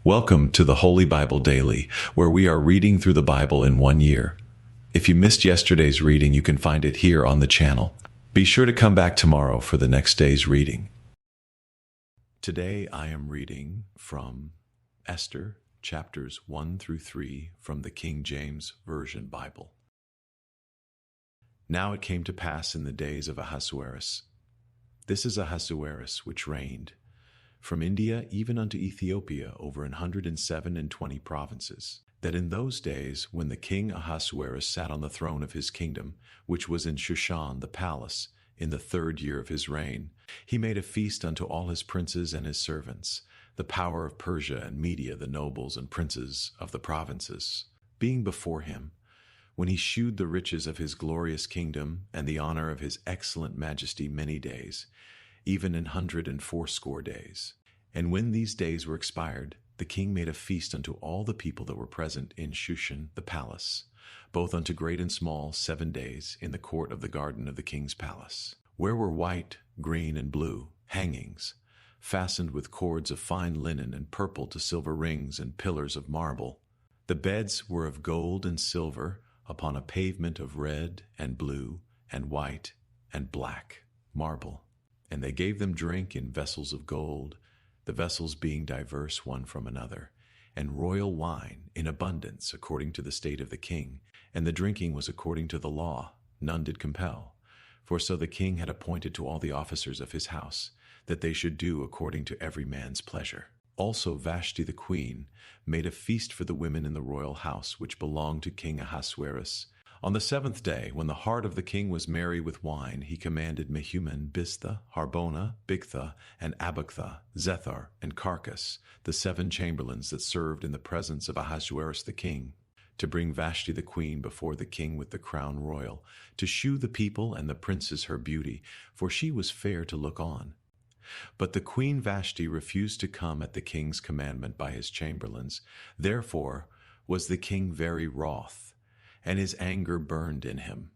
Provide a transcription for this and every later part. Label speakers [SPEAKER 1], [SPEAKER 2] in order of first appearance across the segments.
[SPEAKER 1] Welcome to the Holy Bible Daily, where we are reading through the Bible in 1 year. If you missed yesterday's reading, you can find it here on the channel. Be sure to come back tomorrow for the next day's reading. Today I am reading from Esther, chapters 1 through 3 from the King James Version Bible. Now it came to pass in the days of Ahasuerus. This is Ahasuerus which reigned from India even unto Ethiopia over 127 provinces, that in those days when the king Ahasuerus sat on the throne of his kingdom, which was in Shushan the palace, in the 3rd year of his reign, he made a feast unto all his princes and his servants, the power of Persia and Media, the nobles and princes of the provinces, being before him, when he shewed the riches of his glorious kingdom and the honor of his excellent majesty many days, even 180 days. And when these days were expired, the king made a feast unto all the people that were present in Shushan the palace, both unto great and small, 7 days, in the court of the garden of the king's palace, where were white, green, and blue hangings, fastened with cords of fine linen and purple to silver rings and pillars of marble. The beds were of gold and silver, upon a pavement of red and blue and white and black marble. And they gave them drink in vessels of gold, the vessels being diverse one from another, and royal wine in abundance according to the state of the king, and the drinking was according to the law, none did compel. For so the king had appointed to all the officers of his house, that they should do according to every man's pleasure. Also Vashti the queen made a feast for the women in the royal house which belonged to King Ahasuerus. On the 7th day, when the heart of the king was merry with wine, he commanded Mehuman, Biztha, Harbona, Bigtha, and Abagtha, Zethar, and Carcas, the 7 chamberlains that served in the presence of Ahasuerus the king, to bring Vashti the queen before the king with the crown royal, to shew the people and the princes her beauty, for she was fair to look on. But the queen Vashti refused to come at the king's commandment by his chamberlains. Therefore was the king very wroth, and his anger burned in him.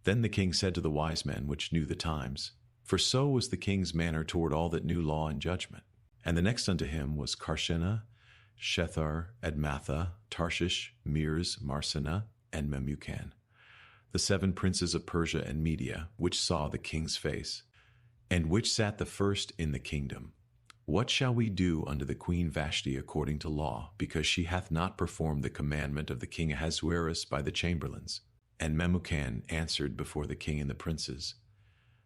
[SPEAKER 1] Then the king said to the wise men which knew the times, for so was the king's manner toward all that knew law and judgment. And the next unto him was Carshena, Shethar, Admatha, Tarshish, Meres, Marsena, and Memucan, the 7 princes of Persia and Media, which saw the king's face, and which sat the first in the kingdom. What shall we do unto the queen Vashti according to law, because she hath not performed the commandment of the king Ahasuerus by the chamberlains? And Memucan answered before the king and the princes,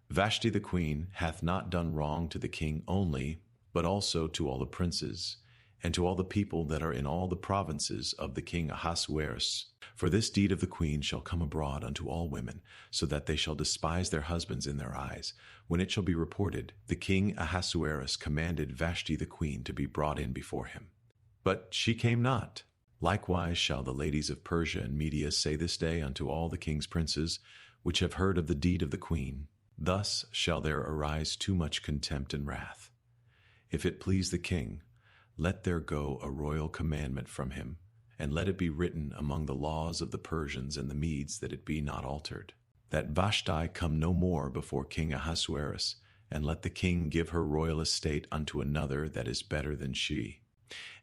[SPEAKER 1] Vashti the queen hath not done wrong to the king only, but also to all the princes, and to all the people that are in all the provinces of the king Ahasuerus. For this deed of the queen shall come abroad unto all women, so that they shall despise their husbands in their eyes, when it shall be reported, the king Ahasuerus commanded Vashti the queen to be brought in before him. But she came not. Likewise shall the ladies of Persia and Media say this day unto all the king's princes, which have heard of the deed of the queen, thus shall there arise too much contempt and wrath. If it please the king, let there go a royal commandment from him, and let it be written among the laws of the Persians and the Medes that it be not altered, that Vashti come no more before King Ahasuerus, and let the king give her royal estate unto another that is better than she.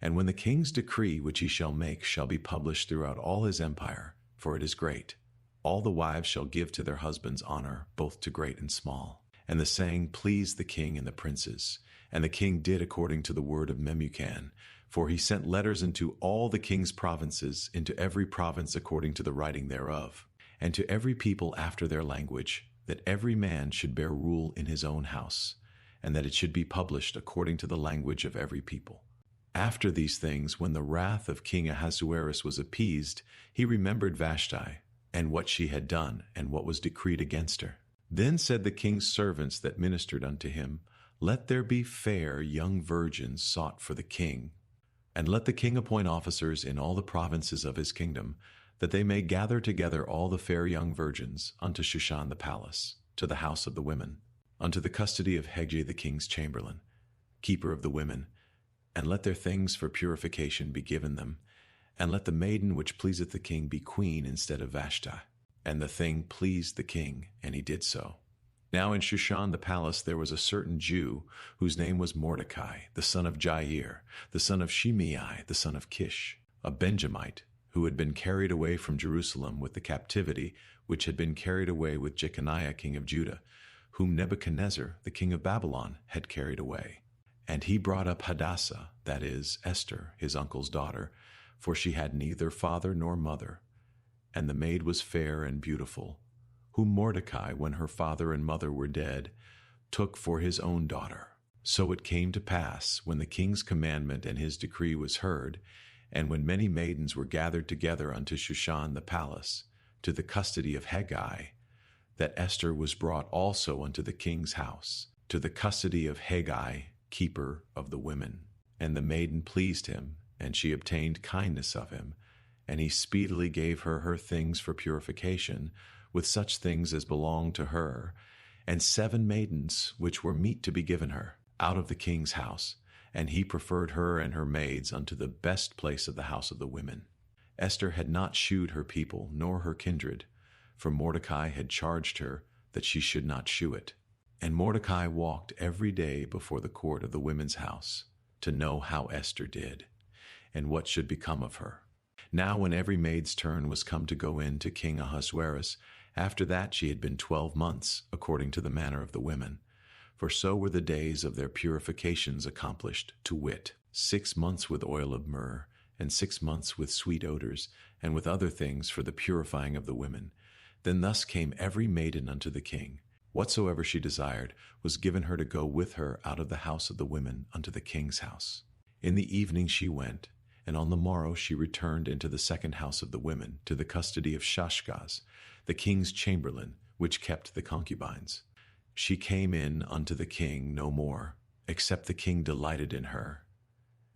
[SPEAKER 1] And when the king's decree which he shall make shall be published throughout all his empire, for it is great, all the wives shall give to their husbands honor, both to great and small. And the saying pleased the king and the princes. And the king did according to the word of Memucan, for he sent letters into all the king's provinces, into every province according to the writing thereof, and to every people after their language, that every man should bear rule in his own house, and that it should be published according to the language of every people. After these things, when the wrath of King Ahasuerus was appeased, he remembered Vashti, and what she had done, and what was decreed against her. Then said the king's servants that ministered unto him, Let there be fair young virgins sought for the king, and let the king appoint officers in all the provinces of his kingdom, that they may gather together all the fair young virgins unto Shushan the palace, to the house of the women, unto the custody of Hegeh the king's chamberlain, keeper of the women, and let their things for purification be given them, and let the maiden which pleaseth the king be queen instead of Vashti. And the thing pleased the king, and he did so. Now in Shushan the palace there was a certain Jew, whose name was Mordecai, the son of Jair, the son of Shimei, the son of Kish, a Benjamite, who had been carried away from Jerusalem with the captivity which had been carried away with Jeconiah king of Judah, whom Nebuchadnezzar the king of Babylon had carried away. And he brought up Hadassah, that is, Esther, his uncle's daughter, for she had neither father nor mother, and the maid was fair and beautiful, whom Mordecai, when her father and mother were dead, took for his own daughter. So it came to pass, when the king's commandment and his decree was heard, and when many maidens were gathered together unto Shushan the palace, to the custody of Hegai, that Esther was brought also unto the king's house, to the custody of Hegai, keeper of the women. And the maiden pleased him, and she obtained kindness of him, and he speedily gave her her things for purification, with such things as belonged to her, and 7 maidens which were meet to be given her, out of the king's house, and he preferred her and her maids unto the best place of the house of the women. Esther had not shewed her people nor her kindred, for Mordecai had charged her that she should not shew it. And Mordecai walked every day before the court of the women's house, to know how Esther did, and what should become of her. Now when every maid's turn was come to go in to King Ahasuerus, after that she had been 12 months, according to the manner of the women. For so were the days of their purifications accomplished, to wit, 6 months with oil of myrrh, and 6 months with sweet odors, and with other things for the purifying of the women. Then thus came every maiden unto the king. Whatsoever she desired was given her to go with her out of the house of the women unto the king's house. In the evening she went, and on the morrow she returned into the second house of the women, to the custody of Shashgaz, the king's chamberlain, which kept the concubines. She came in unto the king no more, except the king delighted in her,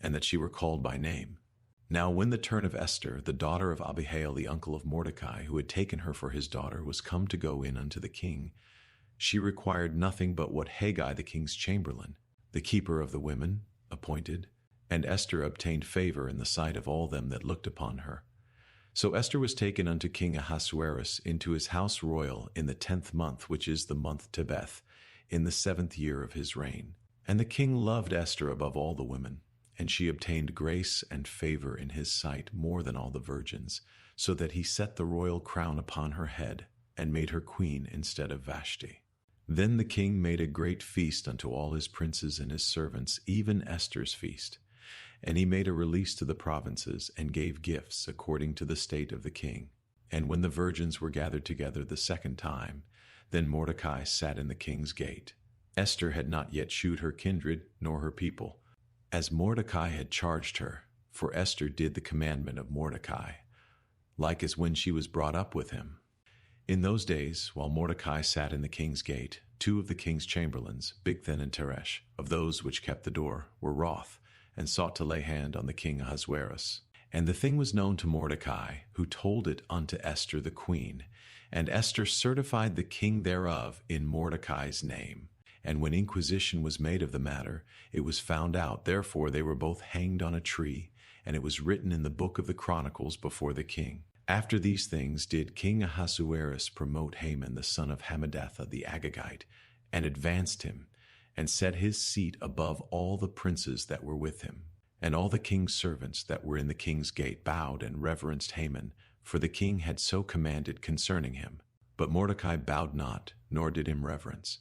[SPEAKER 1] and that she were called by name. Now when the turn of Esther, the daughter of Abihail, the uncle of Mordecai, who had taken her for his daughter, was come to go in unto the king, she required nothing but what Hegai the king's chamberlain, the keeper of the women, appointed, and Esther obtained favor in the sight of all them that looked upon her. So Esther was taken unto King Ahasuerus into his house royal in the 10th month, which is the month Tebeth, in the 7th year of his reign. And the king loved Esther above all the women, and she obtained grace and favor in his sight more than all the virgins, so that he set the royal crown upon her head, and made her queen instead of Vashti. Then the king made a great feast unto all his princes and his servants, even Esther's feast. And he made a release to the provinces, and gave gifts according to the state of the king. And when the virgins were gathered together the second time, then Mordecai sat in the king's gate. Esther had not yet shewed her kindred nor her people, as Mordecai had charged her, for Esther did the commandment of Mordecai, like as when she was brought up with him. In those days, while Mordecai sat in the king's gate, 2 of the king's chamberlains, Bigthan and Teresh, of those which kept the door, were wroth, and sought to lay hand on the king Ahasuerus. And the thing was known to Mordecai, who told it unto Esther the queen. And Esther certified the king thereof in Mordecai's name. And when inquisition was made of the matter, it was found out. Therefore they were both hanged on a tree, and it was written in the book of the Chronicles before the king. After these things did King Ahasuerus promote Haman the son of Hammedatha the Agagite, and advanced him, and set his seat above all the princes that were with him. And all the king's servants that were in the king's gate bowed and reverenced Haman, for the king had so commanded concerning him. But Mordecai bowed not, nor did him reverence.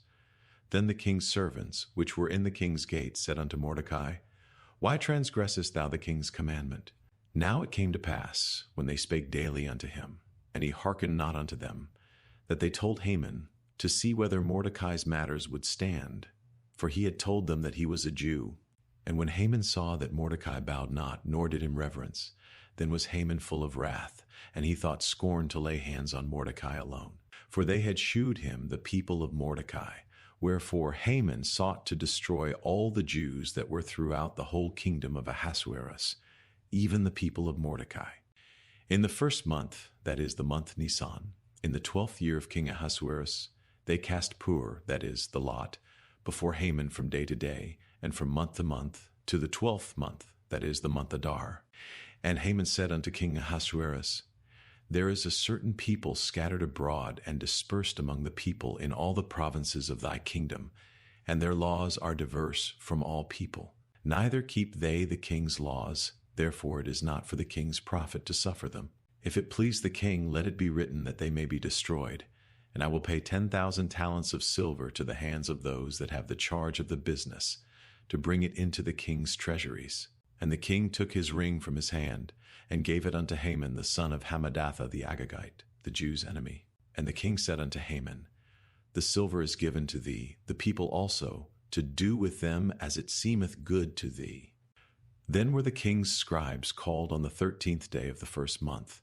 [SPEAKER 1] Then the king's servants, which were in the king's gate, said unto Mordecai, Why transgressest thou the king's commandment? Now it came to pass, when they spake daily unto him, and he hearkened not unto them, that they told Haman, to see whether Mordecai's matters would stand, for he had told them that he was a Jew. And when Haman saw that Mordecai bowed not, nor did him reverence, then was Haman full of wrath, and he thought scorn to lay hands on Mordecai alone. For they had shewed him the people of Mordecai. Wherefore Haman sought to destroy all the Jews that were throughout the whole kingdom of Ahasuerus, even the people of Mordecai. In the 1st month, that is the month Nisan, in the 12th year of King Ahasuerus, they cast pur, that is the lot, before Haman from day to day, and from month to month, to the 12th month, that is the month Adar. And Haman said unto King Ahasuerus, There is a certain people scattered abroad and dispersed among the people in all the provinces of thy kingdom, and their laws are diverse from all people. Neither keep they the king's laws, therefore it is not for the king's profit to suffer them. If it please the king, let it be written that they may be destroyed. And I will pay 10,000 talents of silver to the hands of those that have the charge of the business, to bring it into the king's treasuries. And the king took his ring from his hand, and gave it unto Haman the son of Hammedatha the Agagite, the Jews' enemy. And the king said unto Haman, The silver is given to thee, the people also, to do with them as it seemeth good to thee. Then were the king's scribes called on the 13th day of the first month.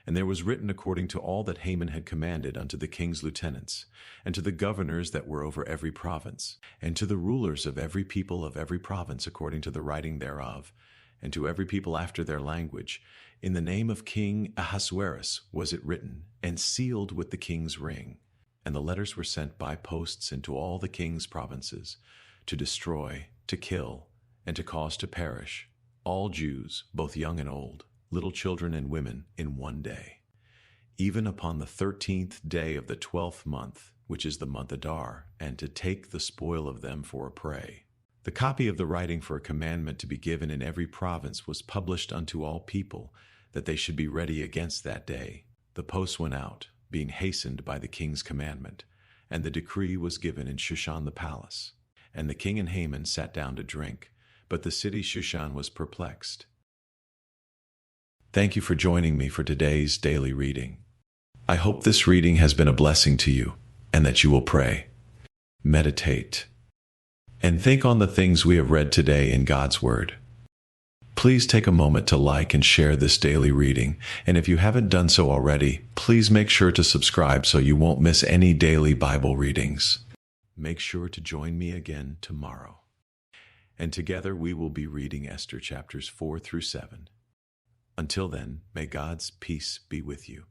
[SPEAKER 1] And there was written according to all that Haman had commanded unto the king's lieutenants, and to the governors that were over every province, and to the rulers of every people of every province according to the writing thereof, and to every people after their language. In the name of King Ahasuerus was it written, and sealed with the king's ring. And the letters were sent by posts into all the king's provinces, to destroy, to kill, and to cause to perish all Jews, both young and old, little children and women, in one day, even upon the 13th day of the 12th month, which is the month Adar, and to take the spoil of them for a prey. The copy of the writing for a commandment to be given in every province was published unto all people, that they should be ready against that day. The posts went out, being hastened by the king's commandment, and the decree was given in Shushan the palace. And the king and Haman sat down to drink, but the city Shushan was perplexed. Thank you for joining me for today's daily reading. I hope this reading has been a blessing to you, and that you will pray, meditate, and think on the things we have read today in God's Word. Please take a moment to like and share this daily reading, and if you haven't done so already, please make sure to subscribe so you won't miss any daily Bible readings. Make sure to join me again tomorrow, and together we will be reading Esther chapters 4 through 7. Until then, may God's peace be with you.